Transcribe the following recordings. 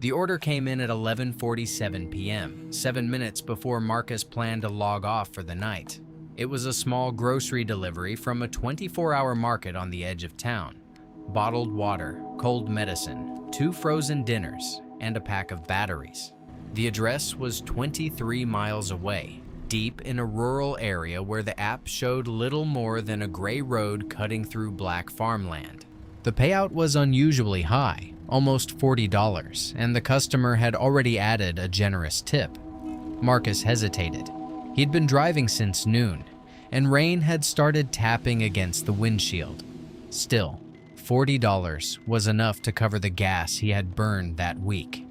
The order came in at 11:47 p.m., 7 minutes before Marcus planned to log off for the night. It was a small grocery delivery from a 24-hour market on the edge of town. Bottled water, cold medicine, 2 frozen dinners, and a pack of batteries. The address was 23 miles away, deep in a rural area where the app showed little more than a gray road cutting through black farmland. The payout was unusually high, almost $40, and the customer had already added a generous tip. Marcus hesitated. He'd been driving since noon, and rain had started tapping against the windshield. Still, $40 was enough to cover the gas he had burned that week.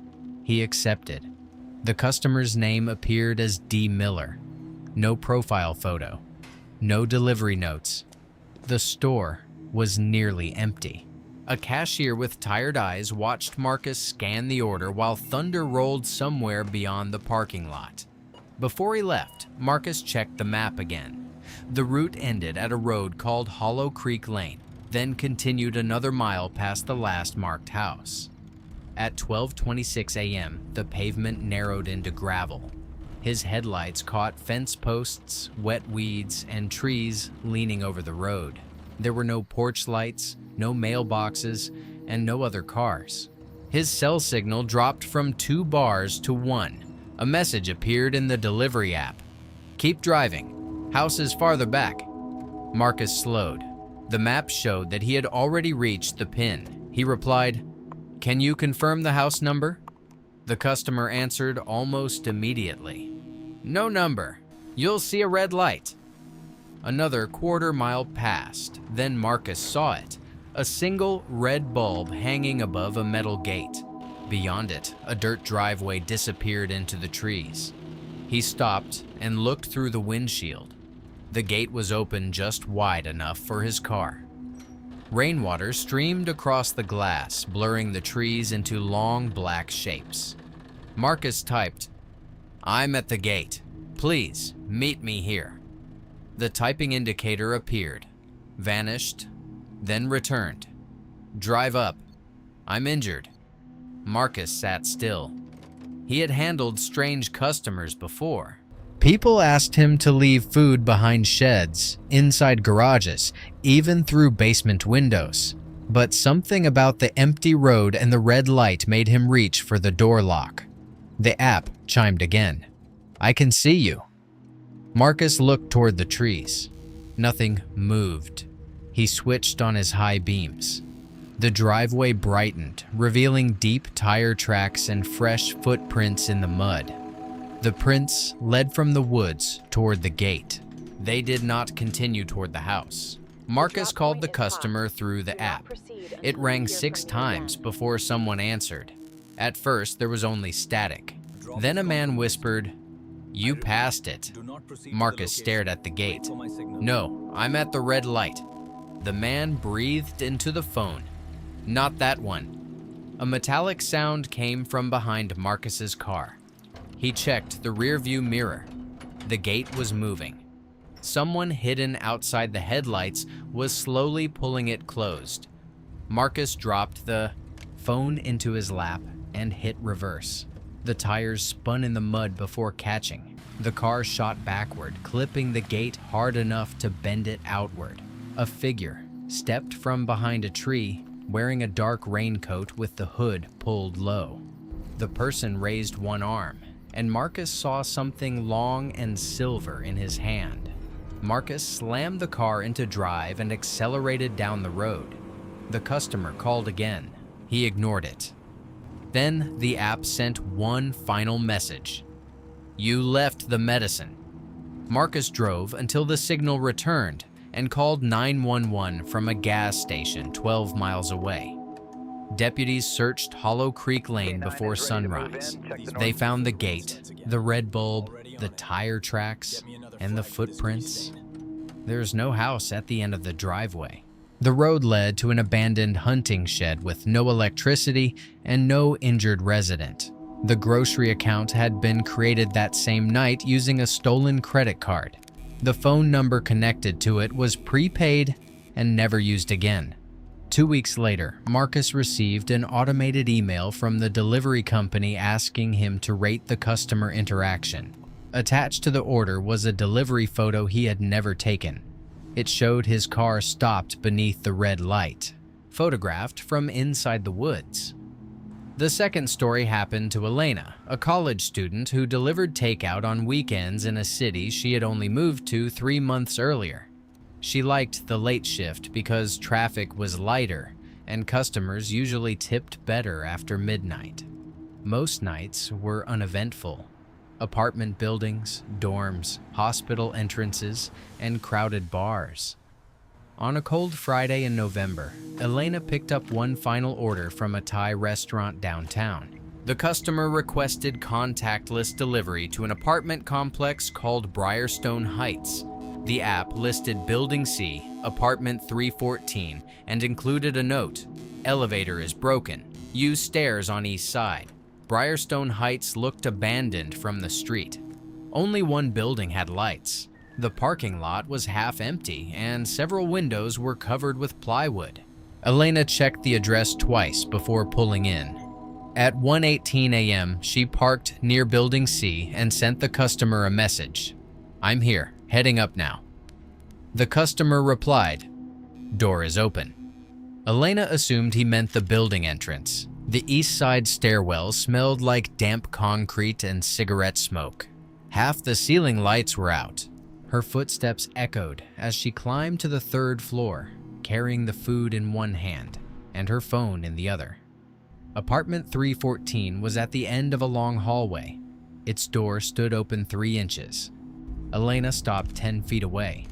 He accepted. The customer's name appeared as D. Miller. No profile photo. No delivery notes. The store was nearly empty. A cashier with tired eyes watched Marcus scan the order while thunder rolled somewhere beyond the parking lot. Before he left, Marcus checked the map again. The route ended at a road called Hollow Creek Lane, then continued another mile past the last marked house. At 12:26 a.m., the pavement narrowed into gravel. His headlights caught fence posts, wet weeds, and trees leaning over the road. There were no porch lights, no mailboxes, and no other cars. His cell signal dropped from 2 bars to 1. A message appeared in the delivery app. "Keep driving. House is farther back." Marcus slowed. The map showed that he had already reached the pin. He replied, "Can you confirm the house number?" The customer answered almost immediately. "No number. You'll see a red light." Another quarter-mile passed, then Marcus saw it, a single red bulb hanging above a metal gate. Beyond it, a dirt driveway disappeared into the trees. He stopped and looked through the windshield. The gate was open just wide enough for his car. Rainwater streamed across the glass, blurring the trees into long black shapes. Marcus typed, "I'm at the gate. Please meet me here." The typing indicator appeared, vanished, then returned. "Drive up. I'm injured." Marcus sat still. He had handled strange customers before. People asked him to leave food behind sheds, inside garages, even through basement windows. But something about the empty road and the red light made him reach for the door lock. The app chimed again. "I can see you." Marcus looked toward the trees. Nothing moved. He switched on his high beams. The driveway brightened, revealing deep tire tracks and fresh footprints in the mud. The prints led from the woods toward the gate. They did not continue toward the house. Marcus called the customer through the app. It rang 6 times before someone answered. At first, there was only static. Then a man whispered, "You passed it." Marcus stared at the gate. "No, I'm at the red light." The man breathed into the phone. "Not that one." A metallic sound came from behind Marcus's car. He checked the rearview mirror. The gate was moving. Someone hidden outside the headlights was slowly pulling it closed. Marcus dropped the phone into his lap and hit reverse. The tires spun in the mud before catching. The car shot backward, clipping the gate hard enough to bend it outward. A figure stepped from behind a tree, wearing a dark raincoat with the hood pulled low. The person raised one arm, and Marcus saw something long and silver in his hand. Marcus slammed the car into drive and accelerated down the road. The customer called again. He ignored it. Then the app sent one final message. "You left the medicine." Marcus drove until the signal returned and called 911 from a gas station 12 miles away. Deputies searched Hollow Creek Lane before sunrise. They found the gate, the red bulb, the tire tracks, and the footprints. There's no house at the end of the driveway. The road led to an abandoned hunting shed with no electricity and no injured resident. The grocery account had been created that same night using a stolen credit card. The phone number connected to it was prepaid and never used again. 2 weeks later, Marcus received an automated email from the delivery company asking him to rate the customer interaction. Attached to the order was a delivery photo he had never taken. It showed his car stopped beneath the red light, photographed from inside the woods. The second story happened to Elena, a college student who delivered takeout on weekends in a city she had only moved to 3 months earlier. She liked the late shift because traffic was lighter and customers usually tipped better after midnight. Most nights were uneventful. Apartment buildings, dorms, hospital entrances, and crowded bars. On a cold Friday in November, Elena picked up one final order from a Thai restaurant downtown. The customer requested contactless delivery to an apartment complex called Briarstone Heights. The app listed Building C, Apartment 314, and included a note: "Elevator is broken. Use stairs on east side." Briarstone Heights looked abandoned from the street. Only one building had lights. The parking lot was half empty, and several windows were covered with plywood. Elena checked the address twice before pulling in. At 1:18 a.m., she parked near Building C and sent the customer a message: "I'm here. Heading up now." The customer replied, "Door is open." Elena assumed he meant the building entrance. The east side stairwell smelled like damp concrete and cigarette smoke. Half the ceiling lights were out. Her footsteps echoed as she climbed to the 3rd floor, carrying the food in one hand and her phone in the other. Apartment 314 was at the end of a long hallway. Its door stood open 3 inches. Elena stopped 10 feet away.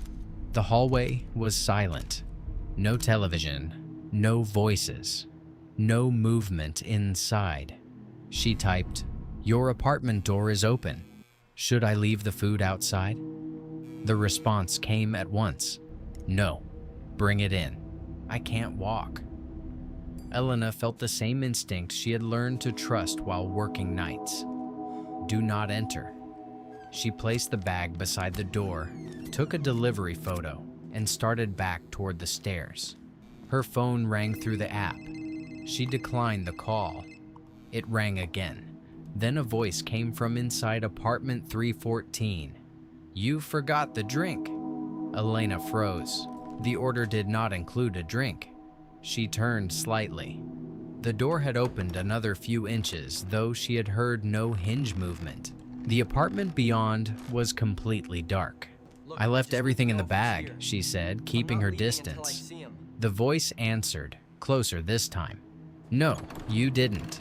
The hallway was silent. No television, no voices, no movement inside. She typed, "Your apartment door is open. Should I leave the food outside?" The response came at once. "No, bring it in. I can't walk." Elena felt the same instinct she had learned to trust while working nights. Do not enter. She placed the bag beside the door, took a delivery photo, and started back toward the stairs. Her phone rang through the app. She declined the call. It rang again. Then a voice came from inside apartment 314. "You forgot the drink." Elena froze. The order did not include a drink. She turned slightly. The door had opened another few inches, though she had heard no hinge movement. The apartment beyond was completely dark. "I left everything in the bag," she said, keeping her distance. The voice answered, closer this time. "No, you didn't."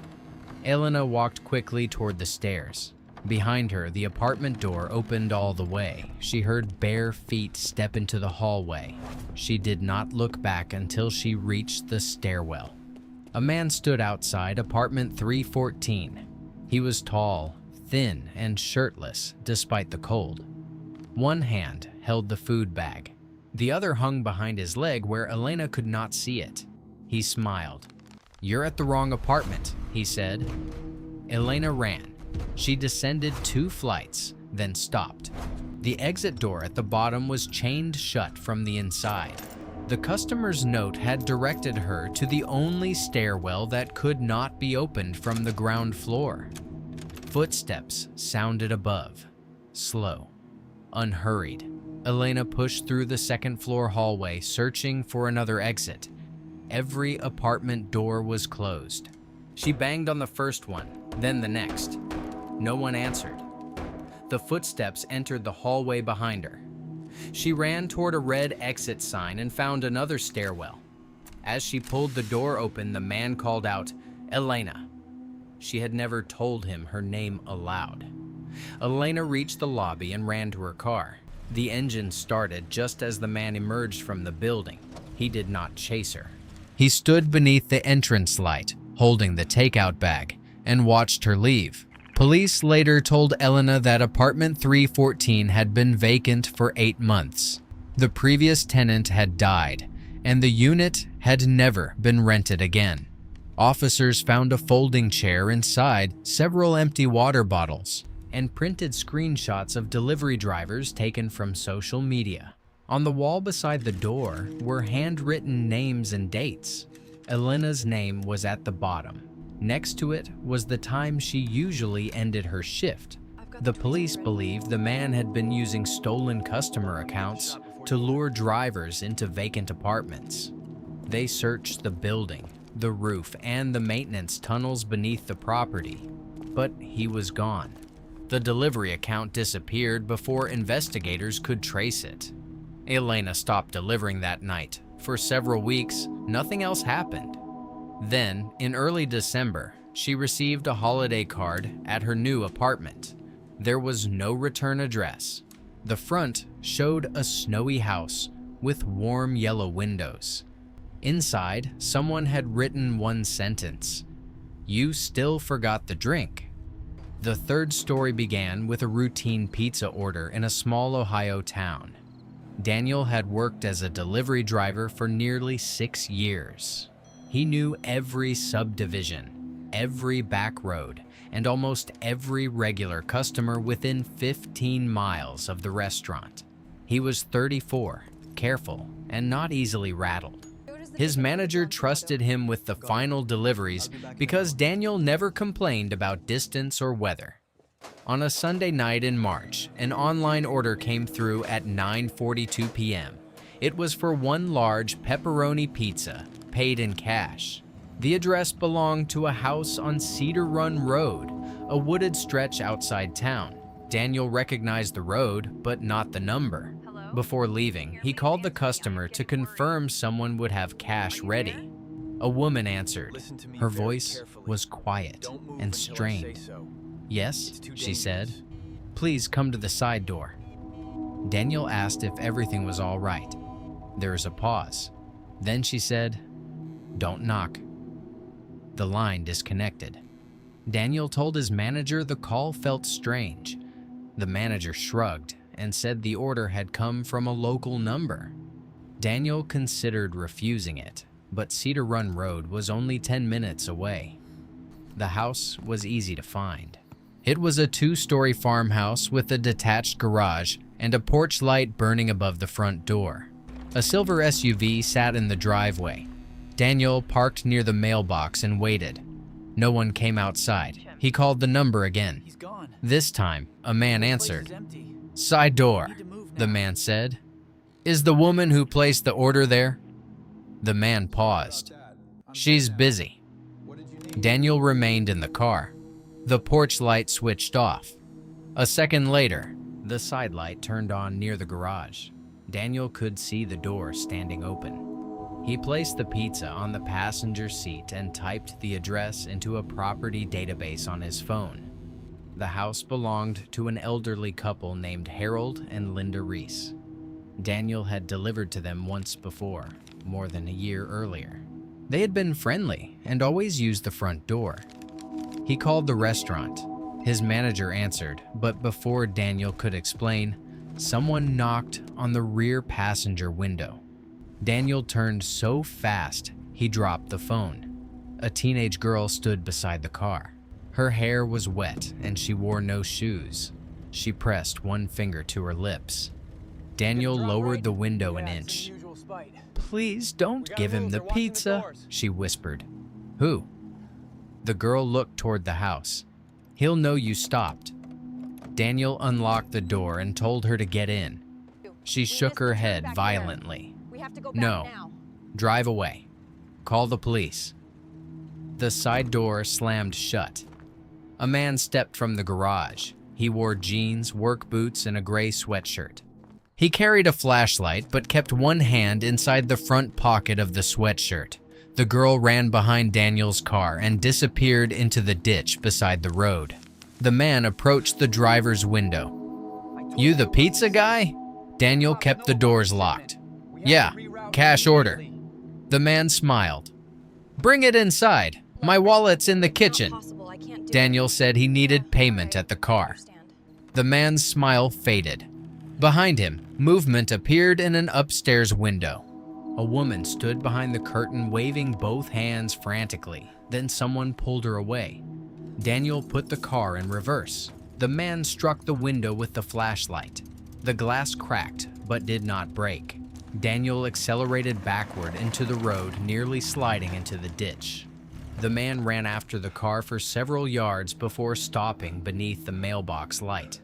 Elena walked quickly toward the stairs. Behind her, the apartment door opened all the way. She heard bare feet step into the hallway. She did not look back until she reached the stairwell. A man stood outside apartment 314. He was tall, thin, and shirtless despite the cold. One hand held the food bag. The other hung behind his leg where Elena could not see it. He smiled. "You're at the wrong apartment," he said. Elena ran. She descended 2 flights, then stopped. The exit door at the bottom was chained shut from the inside. The customer's note had directed her to the only stairwell that could not be opened from the ground floor. Footsteps sounded above, slow, unhurried. Elena pushed through the 2nd floor hallway, searching for another exit. Every apartment door was closed. She banged on the first one, then the next. No one answered. The footsteps entered the hallway behind her. She ran toward a red exit sign and found another stairwell. As she pulled the door open, the man called out, "Elena." She had never told him her name aloud. Elena reached the lobby and ran to her car. The engine started just as the man emerged from the building. He did not chase her. He stood beneath the entrance light, holding the takeout bag, and watched her leave. Police later told Elena that apartment 314 had been vacant for 8 months. The previous tenant had died, and the unit had never been rented again. Officers found a folding chair inside, several empty water bottles, and printed screenshots of delivery drivers taken from social media. On the wall beside the door were handwritten names and dates. Elena's name was at the bottom. Next to it was the time she usually ended her shift. The police believed the man had been using stolen customer accounts to lure drivers into vacant apartments. They searched the building, the roof, and the maintenance tunnels beneath the property, but he was gone. The delivery account disappeared before investigators could trace it. Elena stopped delivering that night. For several weeks, nothing else happened. Then, in early December, she received a holiday card at her new apartment. There was no return address. The front showed a snowy house with warm yellow windows. Inside, someone had written one sentence: "You still forgot the drink." The third story began with a routine pizza order in a small Ohio town. Daniel had worked as a delivery driver for nearly 6 years. He knew every subdivision, every back road, and almost every regular customer within 15 miles of the restaurant. He was 34, careful, and not easily rattled. His manager trusted him with the final deliveries because Daniel never complained about distance or weather. On a Sunday night in March, an online order came through at 9:42 p.m. It was for one large pepperoni pizza, paid in cash. The address belonged to a house on Cedar Run Road, a wooded stretch outside town. Daniel recognized the road, but not the number. Before leaving, he called the customer to confirm someone would have cash ready. A woman answered. Her voice was quiet and strained. "Yes," she said. "Please come to the side door." Daniel asked if everything was all right. There was a pause. Then she said, "Don't knock." The line disconnected. Daniel told his manager the call felt strange. The manager shrugged and said the order had come from a local number. Daniel considered refusing it, but Cedar Run Road was only 10 minutes away. The house was easy to find. It was a 2-story farmhouse with a detached garage and a porch light burning above the front door. A silver SUV sat in the driveway. Daniel parked near the mailbox and waited. No one came outside. He called the number again. This time, a man answered. "Side door," the man said. "Is the woman who placed the order there?" The man paused. "She's busy." Daniel remained in the car. The porch light switched off. A second later, the side light turned on near the garage. Daniel could see the door standing open. He placed the pizza on the passenger seat and typed the address into a property database on his phone. The house belonged to an elderly couple named Harold and Linda Reese. Daniel had delivered to them once before, more than a year earlier. They had been friendly and always used the front door. He called the restaurant. His manager answered, but before Daniel could explain, someone knocked on the rear passenger window. Daniel turned so fast, he dropped the phone. A teenage girl stood beside the car. Her hair was wet and she wore no shoes. She pressed one finger to her lips. Daniel lowered the window an inch. "Please don't give him the pizza," she whispered. "Who?" The girl looked toward the house. "He'll know you stopped." Daniel unlocked the door and told her to get in. She shook her head violently. "No, drive away. Call the police." The side door slammed shut. A man stepped from the garage. He wore jeans, work boots, and a gray sweatshirt. He carried a flashlight but kept one hand inside the front pocket of the sweatshirt. The girl ran behind Daniel's car and disappeared into the ditch beside the road. The man approached the driver's window. "You the pizza guy?" Daniel kept the doors locked. "Yeah, cash order." The man smiled. "Bring it inside. My wallet's in the kitchen." Daniel said he needed payment at the car. The man's smile faded. Behind him, movement appeared in an upstairs window. A woman stood behind the curtain waving both hands frantically. Then someone pulled her away. Daniel put the car in reverse. The man struck the window with the flashlight. The glass cracked but did not break. Daniel accelerated backward into the road, nearly sliding into the ditch. The man ran after the car for several yards before stopping beneath the mailbox light.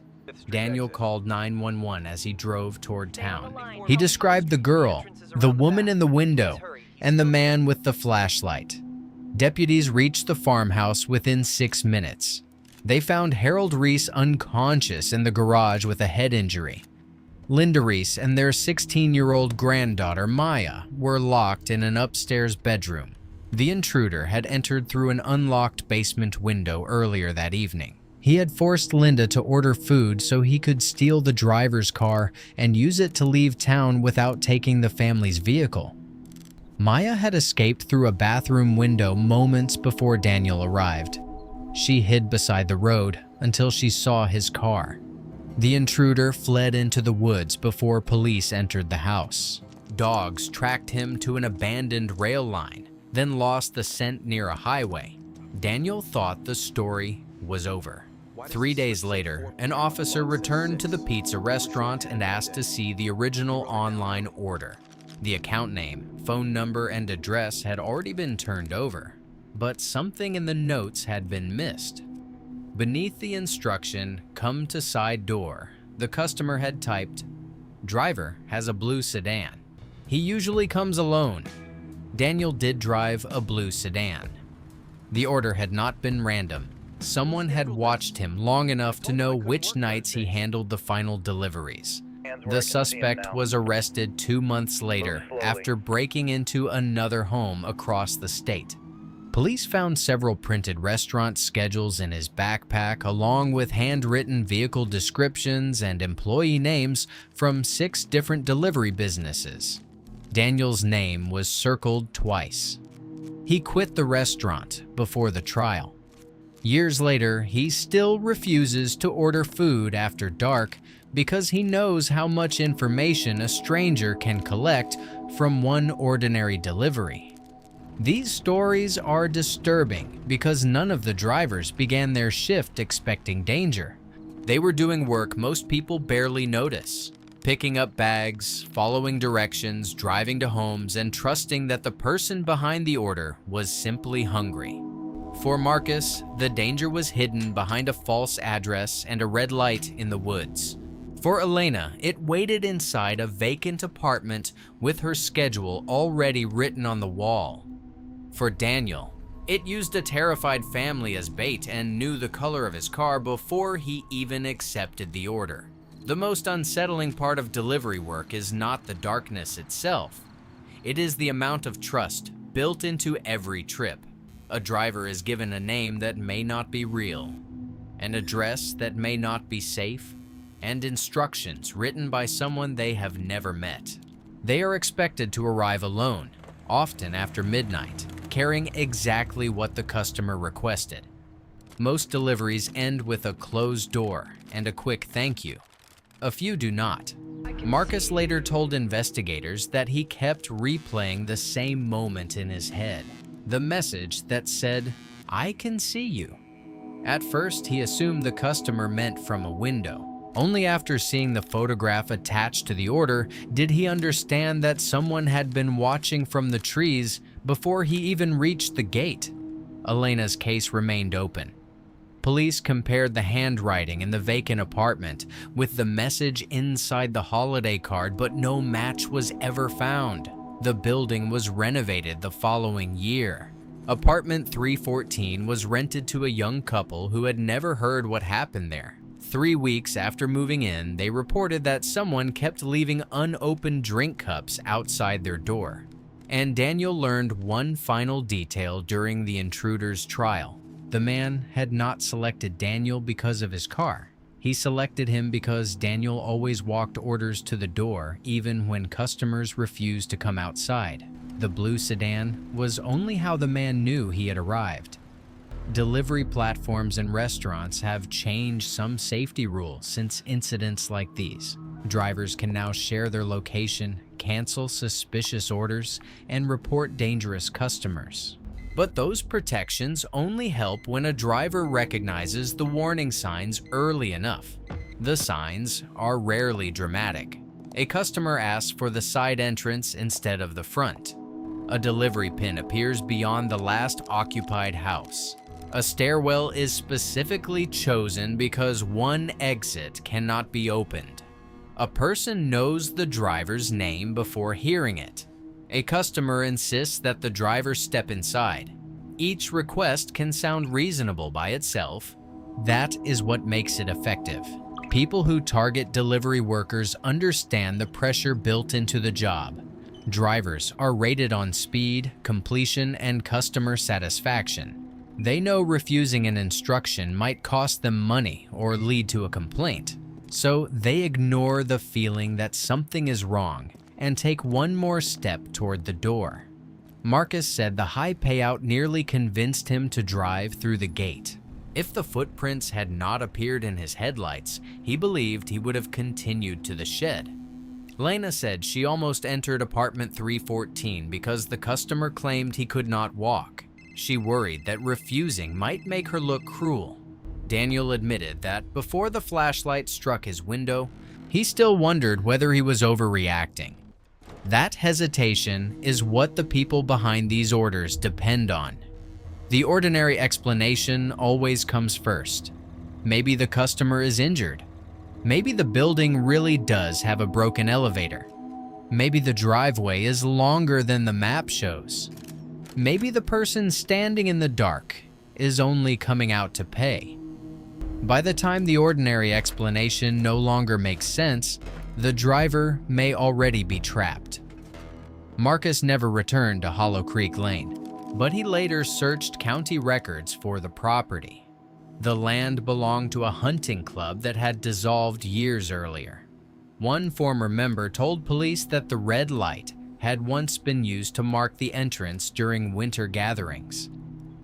Daniel called 911 as he drove toward town. He described the girl, the woman in the window, and the man with the flashlight. Deputies reached the farmhouse within 6 minutes. They found Harold Reese unconscious in the garage with a head injury. Linda Reese and their 16-year-old granddaughter, Maya, were locked in an upstairs bedroom. The intruder had entered through an unlocked basement window earlier that evening. He had forced Linda to order food so he could steal the driver's car and use it to leave town without taking the family's vehicle. Maya had escaped through a bathroom window moments before Daniel arrived. She hid beside the road until she saw his car. The intruder fled into the woods before police entered the house. Dogs tracked him to an abandoned rail line, then lost the scent near a highway. Daniel thought the story was over. 3 days later, an officer returned to the pizza restaurant and asked to see the original online order. The account name, phone number, and address had already been turned over, but something in the notes had been missed. Beneath the instruction, "Come to side door," the customer had typed, "Driver has a blue sedan. He usually comes alone." Daniel did drive a blue sedan. The order had not been random. Someone had watched him long enough to know which nights he handled the final deliveries. The suspect was arrested 2 months later after breaking into another home across the state. Police found several printed restaurant schedules in his backpack, along with handwritten vehicle descriptions and employee names from 6 different delivery businesses. Daniel's name was circled twice. He quit the restaurant before the trial. Years later, he still refuses to order food after dark because he knows how much information a stranger can collect from one ordinary delivery. These stories are disturbing because none of the drivers began their shift expecting danger. They were doing work most people barely notice, picking up bags, following directions, driving to homes, and trusting that the person behind the order was simply hungry. For Marcus, the danger was hidden behind a false address and a red light in the woods. For Elena, it waited inside a vacant apartment with her schedule already written on the wall. For Daniel, it used a terrified family as bait and knew the color of his car before he even accepted the order. The most unsettling part of delivery work is not the darkness itself. It is the amount of trust built into every trip. A driver is given a name that may not be real, an address that may not be safe, and instructions written by someone they have never met. They are expected to arrive alone, often after midnight, carrying exactly what the customer requested. Most deliveries end with a closed door and a quick thank you. A few do not. Marcus later told investigators that he kept replaying the same moment in his head, the message that said, "I can see you." At first, he assumed the customer meant from a window. Only after seeing the photograph attached to the order did he understand that someone had been watching from the trees before he even reached the gate. Elena's case remained open. Police compared the handwriting in the vacant apartment with the message inside the holiday card, but no match was ever found. The building was renovated the following year. Apartment 314 was rented to a young couple who had never heard what happened there. 3 weeks after moving in, they reported that someone kept leaving unopened drink cups outside their door. And Daniel learned one final detail during the intruder's trial. The man had not selected Daniel because of his car. He selected him because Daniel always walked orders to the door, even when customers refused to come outside. The blue sedan was only how the man knew he had arrived. Delivery platforms and restaurants have changed some safety rules since incidents like these. Drivers can now share their location, cancel suspicious orders, and report dangerous customers. But those protections only help when a driver recognizes the warning signs early enough. The signs are rarely dramatic. A customer asks for the side entrance instead of the front. A delivery pin appears beyond the last occupied house. A stairwell is specifically chosen because one exit cannot be opened. A person knows the driver's name before hearing it. A customer insists that the driver step inside. Each request can sound reasonable by itself. That is what makes it effective. People who target delivery workers understand the pressure built into the job. Drivers are rated on speed, completion, and customer satisfaction. They know refusing an instruction might cost them money or lead to a complaint, so they ignore the feeling that something is wrong and take one more step toward the door. Marcus said the high payout nearly convinced him to drive through the gate. If the footprints had not appeared in his headlights, he believed he would have continued to the shed. Lena said she almost entered apartment 314 because the customer claimed he could not walk. She worried that refusing might make her look cruel. Daniel admitted that before the flashlight struck his window, he still wondered whether he was overreacting. That hesitation is what the people behind these orders depend on. The ordinary explanation always comes first. Maybe the customer is injured. Maybe the building really does have a broken elevator. Maybe the driveway is longer than the map shows. Maybe the person standing in the dark is only coming out to pay. By the time the ordinary explanation no longer makes sense, the driver may already be trapped. Marcus never returned to Hollow Creek Lane, but he later searched county records for the property. The land belonged to a hunting club that had dissolved years earlier. One former member told police that the red light had once been used to mark the entrance during winter gatherings.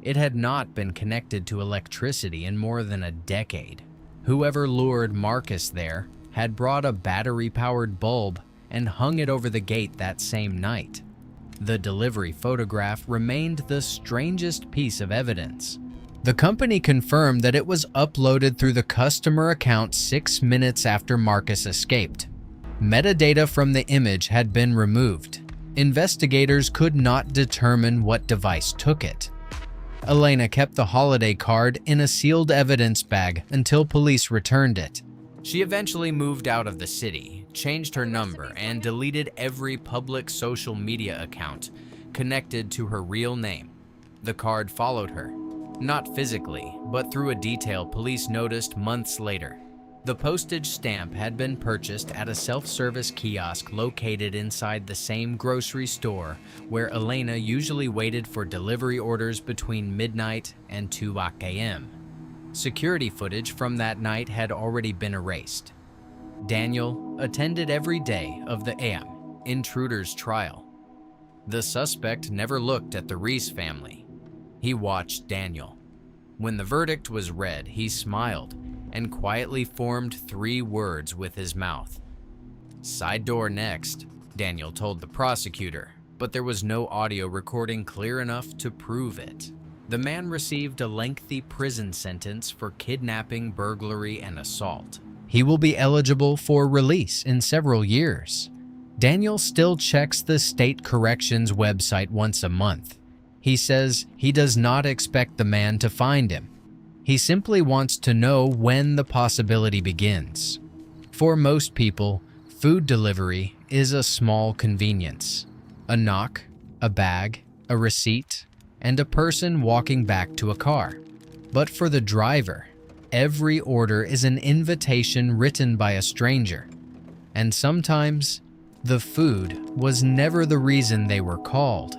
It had not been connected to electricity in more than a decade. Whoever lured Marcus there had brought a battery-powered bulb and hung it over the gate that same night. The delivery photograph remained the strangest piece of evidence. The company confirmed that it was uploaded through the customer account 6 minutes after Marcus escaped. Metadata from the image had been removed. Investigators could not determine what device took it. Elena kept the holiday card in a sealed evidence bag until police returned it. She eventually moved out of the city, changed her number, and deleted every public social media account connected to her real name. The card followed her, not physically, but through a detail police noticed months later. The postage stamp had been purchased at a self-service kiosk located inside the same grocery store where Elena usually waited for delivery orders between midnight and 2 a.m. Security footage from that night had already been erased. Daniel attended every day of the intruder's trial. The suspect never looked at the Reese family. He watched Daniel. When the verdict was read, he smiled and quietly formed 3 words with his mouth. "Side door next," Daniel told the prosecutor, but there was no audio recording clear enough to prove it. The man received a lengthy prison sentence for kidnapping, burglary, and assault. He will be eligible for release in several years. Daniel still checks the state corrections website once a month. He says he does not expect the man to find him. He simply wants to know when the possibility begins. For most people, food delivery is a small convenience. A knock, a bag, a receipt, and a person walking back to a car. But for the driver, every order is an invitation written by a stranger. And sometimes, the food was never the reason they were called.